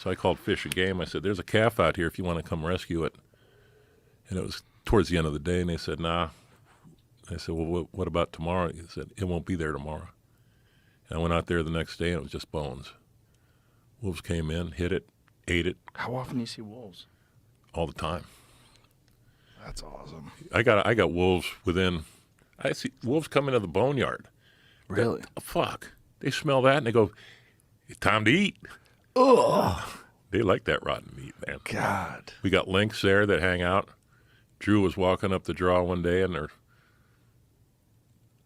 So I called Fish and Game. I said, there's a calf out here if you want to come rescue it. And it was towards the end of the day, and they said, nah. I said, well, what about tomorrow? He said, it won't be there tomorrow. And I went out there the next day, and it was just bones. Wolves came in, hit it, ate it. How often do you see wolves? All the time. That's awesome. I got wolves within. I see wolves come into the boneyard. Really? Fuck. They smell that and they go, it's time to eat. Ugh. They like that rotten meat, man. God. We got lynx there that hang out. Drew was walking up the draw one day and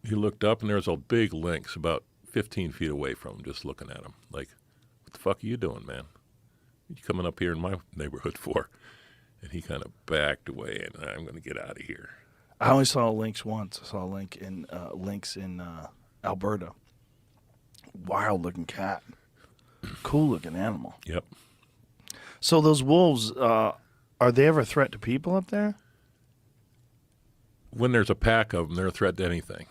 he looked up and there was a big lynx about 15 feet away from him, just looking at him. Like, what the fuck are you doing, man? What are you coming up here in my neighborhood for? And he kind of backed away, and I'm going to get out of here. I only saw a lynx once. I saw a lynx in Alberta. Wild-looking cat. Cool-looking animal. Yep. So those wolves, are they ever a threat to people up there? When there's a pack of them, they're a threat to anything.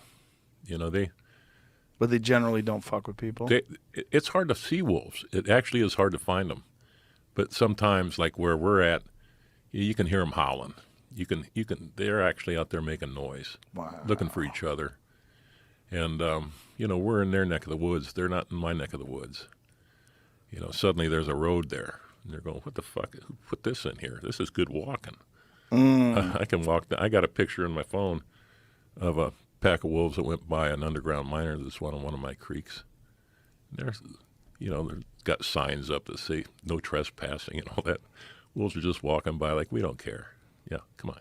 You know, But they generally don't fuck with people? It's hard to see wolves. It actually is hard to find them. But sometimes, like where we're at, you can hear them howling. They're actually out there making noise, looking for each other. And, we're in their neck of the woods. They're not in my neck of the woods. Suddenly there's a road there. And they're going, what the fuck? Who put this in here? This is good walking. I can walk. I got a picture in my phone of a pack of wolves that went by an underground miner that's on one of my creeks. And they've got signs up that say no trespassing and all that. Wolves are just walking by like, we don't care. Yeah, come on.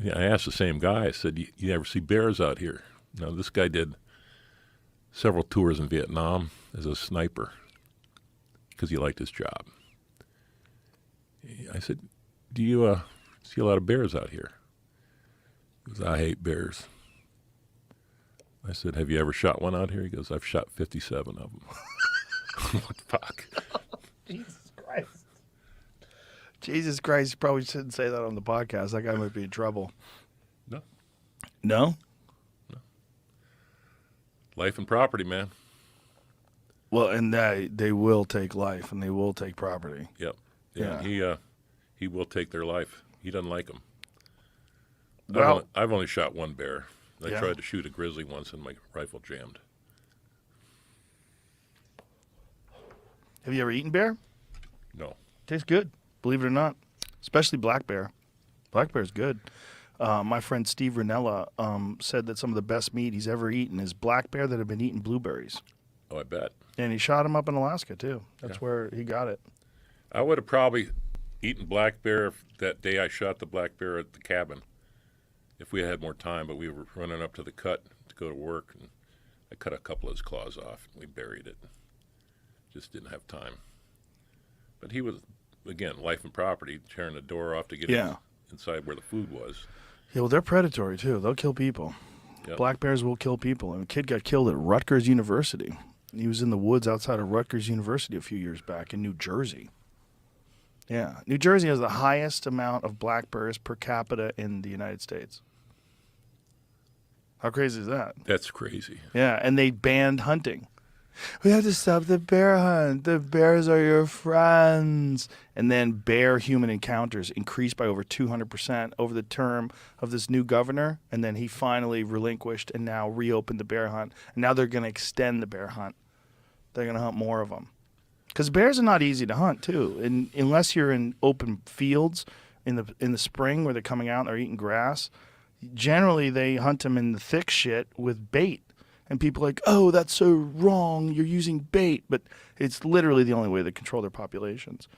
Yeah, I asked the same guy. I said, you ever see bears out here? Now, this guy did several tours in Vietnam as a sniper because he liked his job. I said, do you see a lot of bears out here? He goes, I hate bears. I said, have you ever shot one out here? He goes, I've shot 57 of them. What the fuck? Jesus Christ. Jesus Christ, you probably shouldn't say that on the podcast. That guy might be in trouble. No. No? No. Life and property, man. Well, and they will take life and they will take property. Yep. Yeah. He will take their life. He doesn't like them. Well, I've only shot one bear. I Yeah. tried to shoot a grizzly once and my rifle jammed. Have you ever eaten bear? No. Tastes good, believe it or not. Especially black bear. Black bear's good. My friend Steve Ranella said that some of the best meat he's ever eaten is black bear that have been eating blueberries. Oh, I bet. And he shot him up in Alaska, too. That's where he got it. I would have probably eaten black bear that day I shot the black bear at the cabin if we had more time, but we were running up to the cut to go to work, and I cut a couple of his claws off, and we buried it. Just didn't have time. But he was, again, life and property, tearing the door off to get inside where the food was. Yeah, well, they're predatory, too. They'll kill people. Yep. Black bears will kill people. And a kid got killed at Rutgers University. He was in the woods outside of Rutgers University a few years back in New Jersey. Yeah. New Jersey has the highest amount of black bears per capita in the United States. How crazy is that? That's crazy. Yeah, and they banned hunting. We have to stop the bear hunt. The bears are your friends. And then bear-human encounters increased by over 200% over the term of this new governor. And then he finally relinquished and now reopened the bear hunt. And now they're going to extend the bear hunt. They're going to hunt more of them. Because bears are not easy to hunt, too. And unless you're in open fields in the spring where they're coming out and they're eating grass, generally they hunt them in the thick shit with bait. And people are like, oh, that's so wrong. You're using bait. But it's literally the only way they control their populations.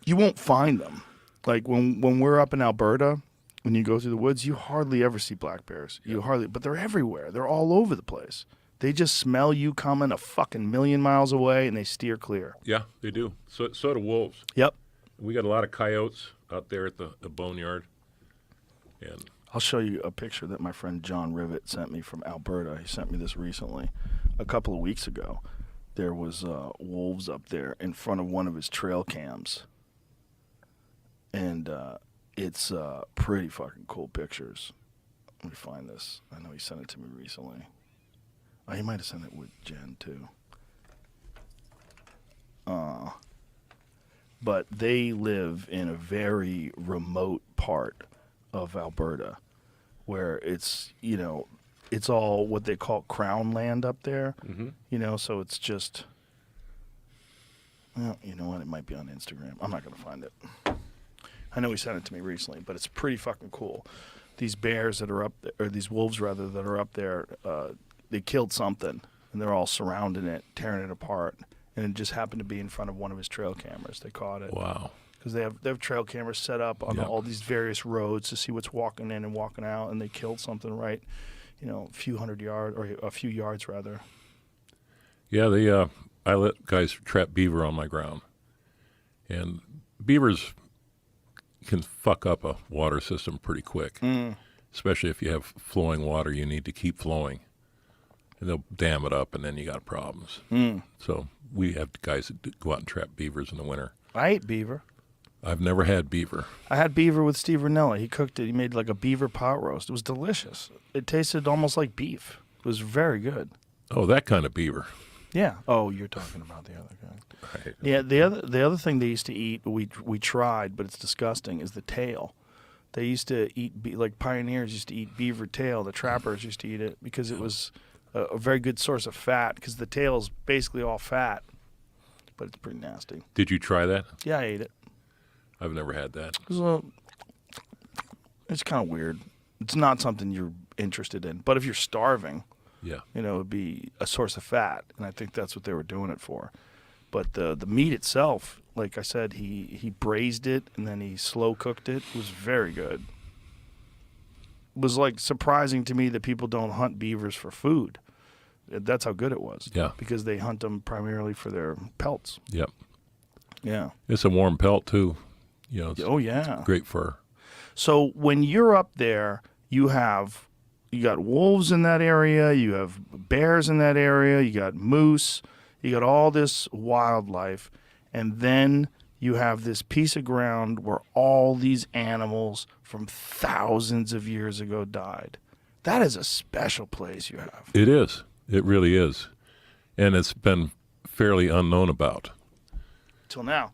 You won't find them. Like when we're up in Alberta, when you go through the woods, you hardly ever see black bears. But they're everywhere. They're all over the place. They just smell you coming a fucking million miles away and they steer clear. Yeah, they do. So do wolves. Yep. We got a lot of coyotes out there at the boneyard. And I'll show you a picture that my friend John Rivet sent me from Alberta. He sent me this recently, a couple of weeks ago. There was wolves up there in front of one of his trail cams. And it's pretty fucking cool pictures. Let me find this. I know he sent it to me recently. Oh, he might have sent it with Jen, too. but they live in a very remote part of Alberta where it's, it's all what they call crown land up there, so it's just, well, you know what, it might be on Instagram. I'm not going to find it. I know he sent it to me recently, but it's pretty fucking cool. These bears that are up there, or these wolves rather, that are up there, they killed something, and they're all surrounding it, tearing it apart, and it just happened to be in front of one of his trail cameras. They caught it. Wow. Because they have trail cameras set up on all these various roads to see what's walking in and walking out, and they killed something right, a few hundred yards, or a few yards rather. Yeah, I let guys trap beaver on my ground, and beavers can fuck up a water system pretty quick, especially if you have flowing water you need to keep flowing, and they'll dam it up, and then you got problems. So we have guys that go out and trap beavers in the winter. I ate beaver. I've never had beaver. I had beaver with Steve Ranella. He cooked it. He made like a beaver pot roast. It was delicious. It tasted almost like beef. It was very good. Oh, that kind of beaver. Yeah. Oh, you're talking about the other guy. Right. Yeah. The other thing they used to eat, we tried, but it's disgusting, is the tail. They used to eat like pioneers used to eat beaver tail. The trappers used to eat it because it was a very good source of fat. Because the tail is basically all fat, but it's pretty nasty. Did you try that? Yeah, I ate it. I've never had that. It's kind of weird. It's not something you're interested in. But if you're starving, Yeah. it would be a source of fat, and I think that's what they were doing it for. But the meat itself, like I said, he braised it and then he slow cooked it. It was very good. It was like surprising to me that people don't hunt beavers for food. That's how good it was. Yeah. Because they hunt them primarily for their pelts. Yep. Yeah. It's a warm pelt too. It's Oh yeah. great fur. So when you're up there, you got wolves in that area, you have bears in that area, you got moose, you got all this wildlife, and then you have this piece of ground where all these animals from thousands of years ago died. That is a special place you have. It is. It really is. And it's been fairly unknown about. Till now.